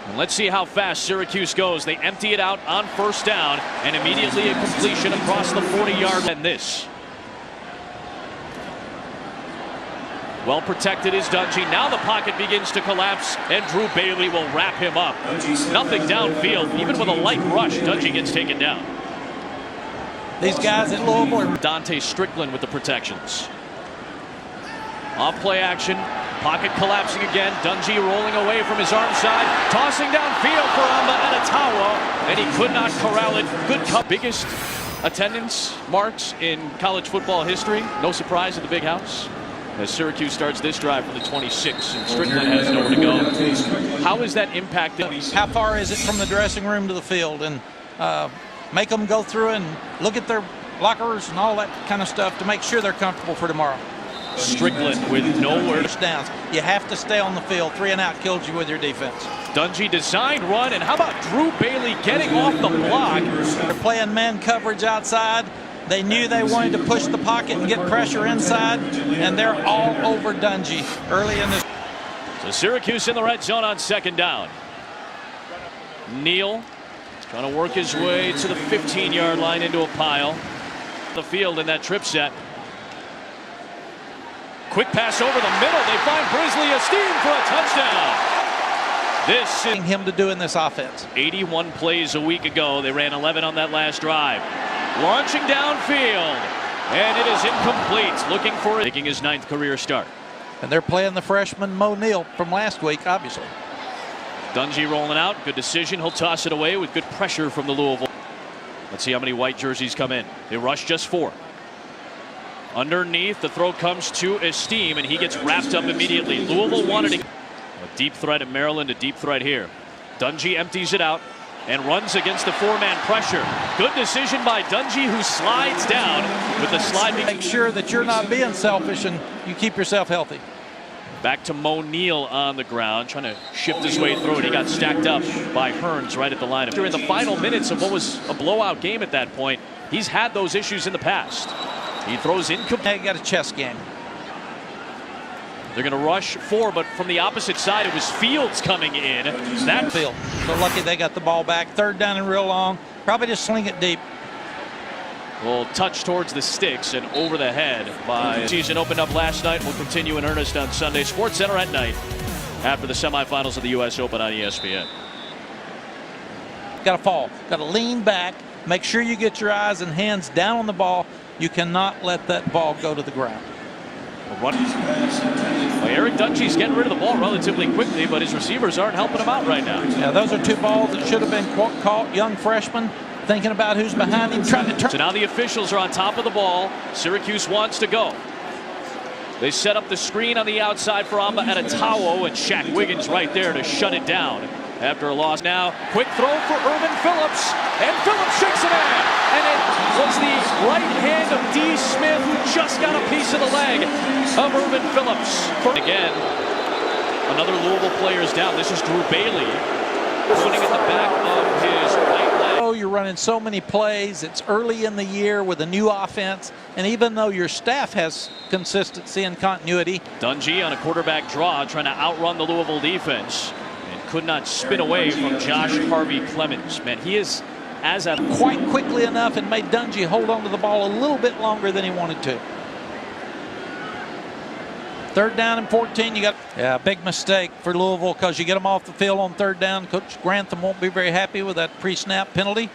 And let's see how fast Syracuse goes. They empty it out on first down and immediately a completion across the 40-yard line. And this. Well protected is Dungey. Now the pocket begins to collapse, and Drew Bailey will wrap him up. Nothing downfield. Even with a light rush, Dungey gets taken down. These guys in Louisville. Dante Strickland with the protections. Off play action. Pocket collapsing again. Dungey rolling away from his arm side. Tossing downfield for Amba Adetawa, and he could not corral it. Good cut. Biggest attendance marks in college football history. No surprise at the big house, as Syracuse starts this drive from the 26, and Strickland has nowhere to go. How is that impacted? How far is it from the dressing room to the field? And make them go through and look at their lockers and all that kind of stuff to make sure they're comfortable for tomorrow. Strickland with nowhere. Downs. You have to stay on the field. 3 and out kills you with your defense. Dungey designed run, and how about Drew Bailey getting off the block? They're playing man coverage outside. They knew they wanted to push the pocket and get pressure inside, and they're all over Dungey early in this. So Syracuse in the red zone on second down. Neal trying to work his way to the 15-yard line into a pile. The field in that trip set. Quick pass over the middle. They find Brisley Esteem for a touchdown. This is him to do in this offense. 81 plays a week ago. They ran 11 on that last drive. Launching downfield, and it is incomplete. Looking for it. Making his 9th career start. And they're playing the freshman Mo Neal from last week, obviously. Dungey rolling out. Good decision. He'll toss it away with good pressure from the Louisville. Let's see how many white jerseys come in. They rush just 4. Underneath, the throw comes to Esteem, and he gets wrapped up immediately. Louisville wanted a deep threat at Maryland, a deep threat here. Dungey empties it out and runs against the 4-man pressure. Good decision by Dungey, who slides down with the slide. Make sure that you're not being selfish and you keep yourself healthy. Back to Mo Neal on the ground, trying to shift his way through it. He got stacked up by Hearns right at the line. During the final minutes of what was a blowout game at that point, he's had those issues in the past. He throws incomplete. He got a chess game. They're going to rush 4, but from the opposite side, it was Fields coming in. That field. So lucky they got the ball back. 3rd down and real long. Probably just sling it deep. Well, touch towards the sticks and over the head by. Season opened up last night. Will continue in earnest on Sunday. Sports Center at night after the semifinals of the U.S. Open on ESPN. Got to fall. Got to lean back. Make sure you get your eyes and hands down on the ball. You cannot let that ball go to the ground. Well, Eric Dungey's getting rid of the ball relatively quickly, but his receivers aren't helping him out right now. Yeah, those are 2 balls that should have been caught. Young freshman thinking about who's behind him, trying to turn. So now the officials are on top of the ball. Syracuse wants to go. They set up the screen on the outside for Amba Adetawa, and Shaq Wiggins right there to shut it down after a loss. Now, quick throw for Irvin Phillips, and Phillips shakes it in. And it was the right hand of D. Smith who just got a piece of the leg of Irvin Phillips. Again, another Louisville player is down. This is Drew Bailey putting at the back of his right leg. Oh, you're running so many plays. It's early in the year with a new offense. And even though your staff has consistency and continuity. Dungey on a quarterback draw trying to outrun the Louisville defense. And could not spin away from Josh Harvey Clemens. Man, he is as a quite quickly enough and made Dungey hold on to the ball a little bit longer than he wanted to. 3rd down and 14. You got big mistake for Louisville because you get them off the field on 3rd down. Coach Grantham won't be very happy with that pre-snap penalty.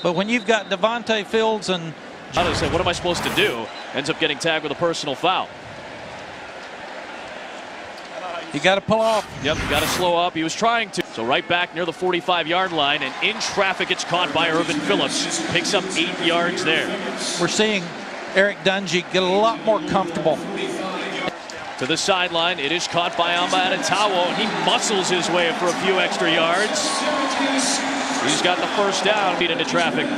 But when you've got Devontae Fields and I say, what am I supposed to do? Ends up getting tagged with a personal foul. You got to pull off. Yep, you got to slow up. He was trying to. So right back near the 45-yard line, and in traffic, it's caught by Irvin Phillips. Picks up 8 yards there. We're seeing Eric Dungey get a lot more comfortable. To the sideline, it is caught by Amba Adetawa, and he muscles his way for a few extra yards. He's got the 1st down. Feed into traffic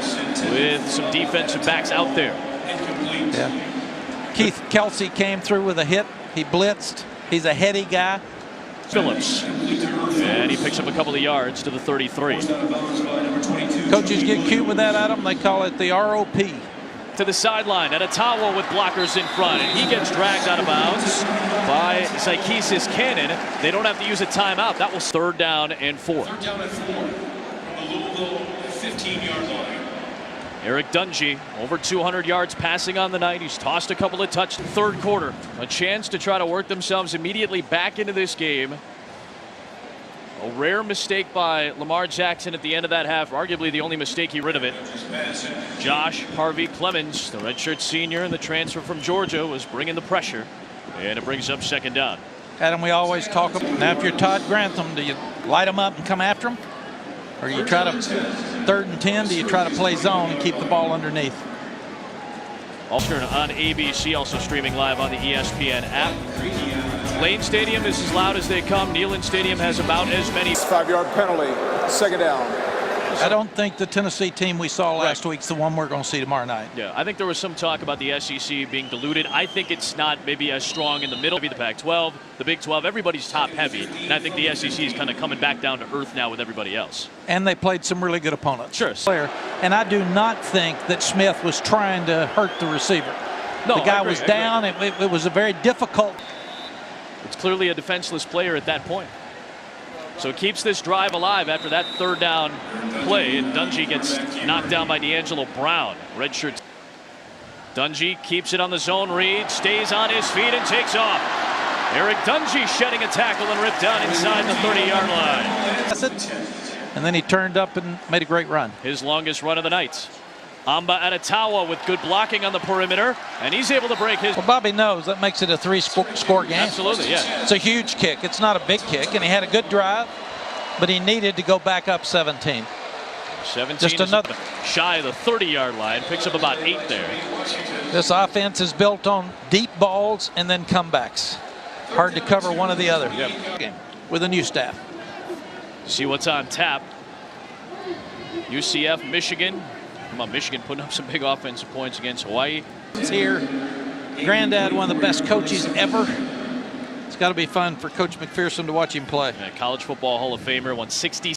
with some defensive backs out there. Yeah. Keith Kelsey came through with a hit. He blitzed. He's a heady guy. Phillips. And he picks up a couple of yards to the 33. Coaches get cute with that, Adam. They call it the ROP. to the sideline. At a towel with blockers in front, and he gets dragged out of bounds by Zykesis Cannon. They don't have to use a timeout. That was 3rd down and 4. 3rd down and 4 from the Louisville 15-yard line. Eric Dungy, over 200 yards passing on the night. He's tossed a couple of touchdowns. 3rd quarter, a chance to try to work themselves immediately back into this game. A rare mistake by Lamar Jackson at the end of that half, arguably the only mistake he rid of it. Josh Harvey Clemens, the redshirt senior and the transfer from Georgia, was bringing the pressure, and it brings up 2nd down. Adam, we always talk about, now if you're Todd Grantham, do you light him up and come after him? Or you try to 3rd and 10, do you try to play zone and keep the ball underneath? Alternate on ABC, also streaming live on the ESPN app. Lane Stadium is as loud as they come. Neyland Stadium has about as many. 5-yard penalty, 2nd down. I don't think the Tennessee team we saw last week's the one we're going to see tomorrow night. Yeah, I think there was some talk about the SEC being diluted. I think it's not maybe as strong in the middle. Maybe the Pac-12, the Big 12, everybody's top heavy. And I think the SEC is kind of coming back down to earth now with everybody else. And they played some really good opponents. Sure. And I do not think that Smith was trying to hurt the receiver. No, the guy was down. It was a very difficult. It's clearly a defenseless player at that point. So it keeps this drive alive after that 3rd down play, and Dungy gets knocked down by D'Angelo Brown. Redshirt. Dungy keeps it on the zone read, stays on his feet, and takes off. Eric Dungy shedding a tackle and ripped down inside the 30-yard line. That's it. And then he turned up and made a great run. His longest run of the night. Amba Adetawa with good blocking on the perimeter, and he's able to break his. Well, Bobby knows that makes it a 3-score game. Absolutely, yeah. It's a huge kick. It's not a big kick, and he had a good drive, but he needed to go back up 17. 17 Just another. Shy of the 30-yard line, picks up about 8 there. This offense is built on deep balls and then comebacks. Hard to cover one or the other. Yep. With a new staff. See what's on tap. UCF, Michigan. Come on, Michigan putting up some big offensive points against Hawaii. It's here. Granddad, one of the best coaches ever. It's got to be fun for Coach McPherson to watch him play. College Football Hall of Famer, won 60.